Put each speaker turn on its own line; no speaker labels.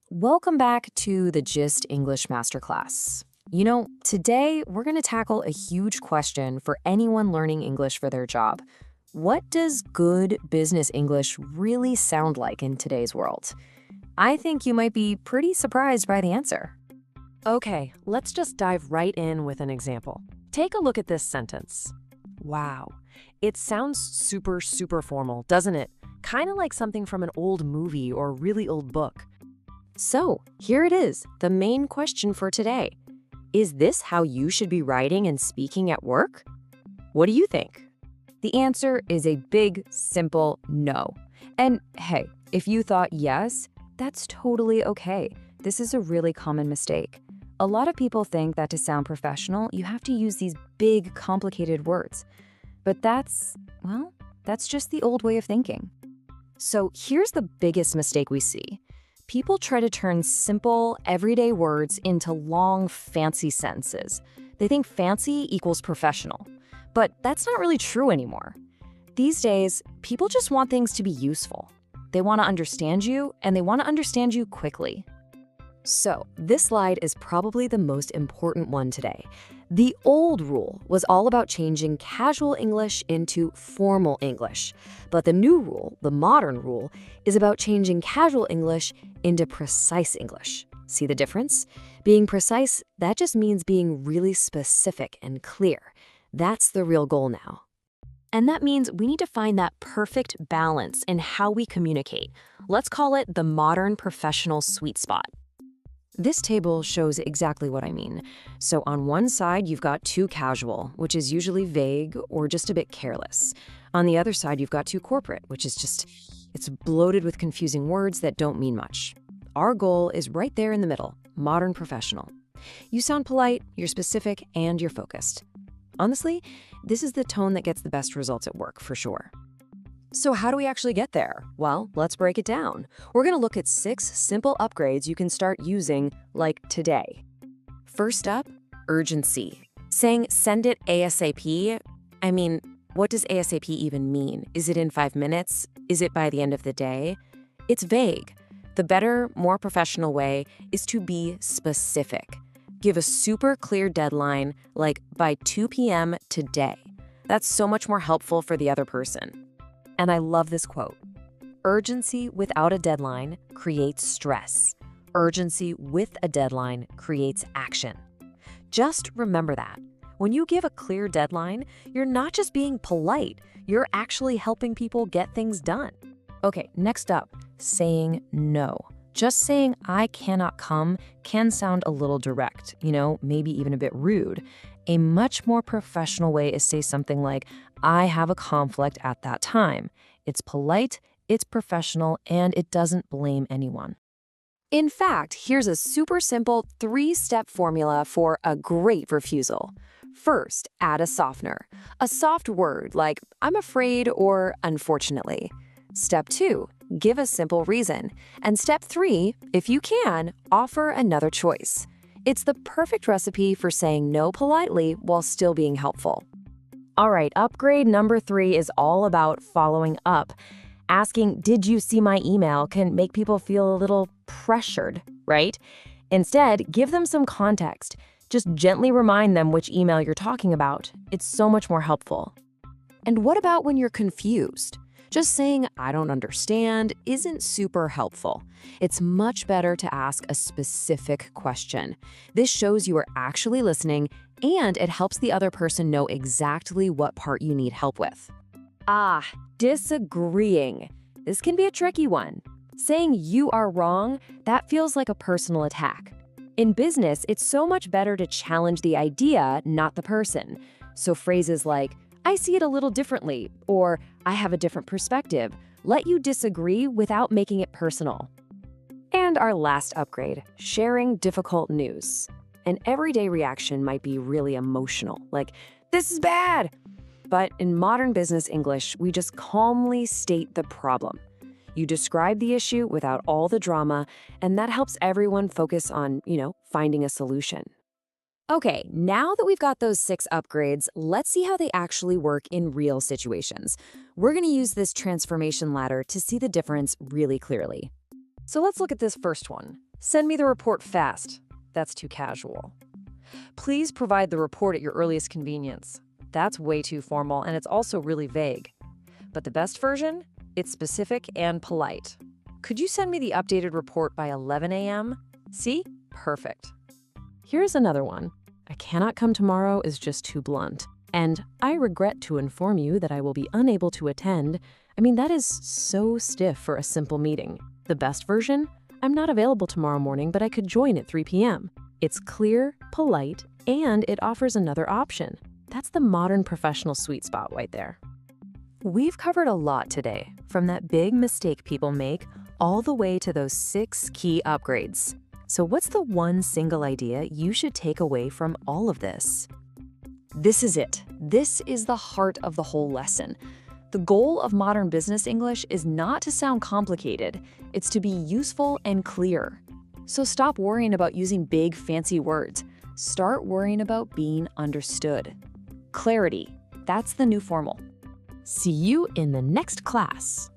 Welcome back to the Gist English Masterclass. Today we're going to tackle a huge question for anyone learning English for their job. What does good business English really sound like in today's world? I think you might be pretty surprised by the answer.
Okay, let's just dive right in with an example. Take a look at this sentence. Wow, it sounds super formal, doesn't it? Kind of like something from an old movie or really old book.
So, here it is, the main question for today. Is this how you should be writing and speaking at work? What do you think? The answer is a big, simple no. And hey, if you thought yes, that's totally okay. This is a really common mistake. A lot of people think that to sound professional, you have to use these big, complicated words. But that's just the old way of thinking. So here's the biggest mistake we see. People try to turn simple, everyday words into long, fancy sentences. They think fancy equals professional. But that's not really true anymore. These days, people just want things to be useful. They want to understand you, and they want to understand you quickly. So, this slide is probably the most important one today. The old rule was all about changing casual English into formal English. But the new rule, the modern rule, is about changing casual English into precise English. See the difference? Being precise, that just means being really specific and clear. That's the real goal now. And that means we need to find that perfect balance in how we communicate. Let's call it the modern professional sweet spot. This table shows exactly what I mean. So on one side, you've got too casual, which is usually vague or just a bit careless. On the other side, you've got too corporate, which is it's bloated with confusing words that don't mean much. Our goal is right there in the middle, modern professional. You sound polite, you're specific, and you're focused. Honestly, this is the tone that gets the best results at work, for sure. So how do we actually get there? Well, let's break it down. We're going to look at 6 simple upgrades you can start using, like today. First up, urgency. Saying send it ASAP, what does ASAP even mean? Is it in 5 minutes? Is it by the end of the day? It's vague. The better, more professional way is to be specific. Give a super clear deadline, like by 2 p.m. today. That's so much more helpful for the other person. And I love this quote. Urgency without a deadline creates stress. Urgency with a deadline creates action. Just remember that. When you give a clear deadline, you're not just being polite, you're actually helping people get things done. Okay, next up, saying no. Just saying I cannot come can sound a little direct, maybe even a bit rude. A much more professional way is say something like, I have a conflict at that time. It's polite, it's professional, and it doesn't blame anyone. In fact, here's a super simple 3-step formula for a great refusal. First, add a softener. A soft word like I'm afraid or unfortunately. Step 2, give a simple reason. And step 3, if you can, offer another choice. It's the perfect recipe for saying no politely while still being helpful. All right, upgrade number 3 is all about following up. Asking, did you see my email, can make people feel a little pressured, right? Instead, give them some context. Just gently remind them which email you're talking about. It's so much more helpful. And what about when you're confused? Just saying, I don't understand, isn't super helpful. It's much better to ask a specific question. This shows you are actually listening, and it helps the other person know exactly what part you need help with. Disagreeing. This can be a tricky one. Saying you are wrong, that feels like a personal attack. In business, it's so much better to challenge the idea, not the person. So phrases like, I see it a little differently, or I have a different perspective, let you disagree without making it personal. And our last upgrade, sharing difficult news. An everyday reaction might be really emotional, like, this is bad. But in modern business English, we just calmly state the problem. You describe the issue without all the drama, and that helps everyone focus on, finding a solution. Okay, now that we've got those 6 upgrades, let's see how they actually work in real situations. We're going to use this transformation ladder to see the difference really clearly. So let's look at this first one.
Send me the report fast. That's too casual. Please provide the report at your earliest convenience. That's way too formal, and it's also really vague. But the best version? It's specific and polite. Could you send me the updated report by 11 a.m.? See? Perfect. Here's another one. I cannot come tomorrow is just too blunt. And I regret to inform you that I will be unable to attend. I mean, that is so stiff for a simple meeting. The best version? I'm not available tomorrow morning, but I could join at 3 p.m. It's clear, polite, and it offers another option. That's the modern professional sweet spot right there. We've covered a lot today, from that big mistake people make all the way to those 6 key upgrades. So what's the one single idea you should take away from all of this?
This is it. This is the heart of the whole lesson. The goal of modern business English is not to sound complicated, it's to be useful and clear. So stop worrying about using big, fancy words. Start worrying about being understood. Clarity, that's the new formal.
See you in the next class.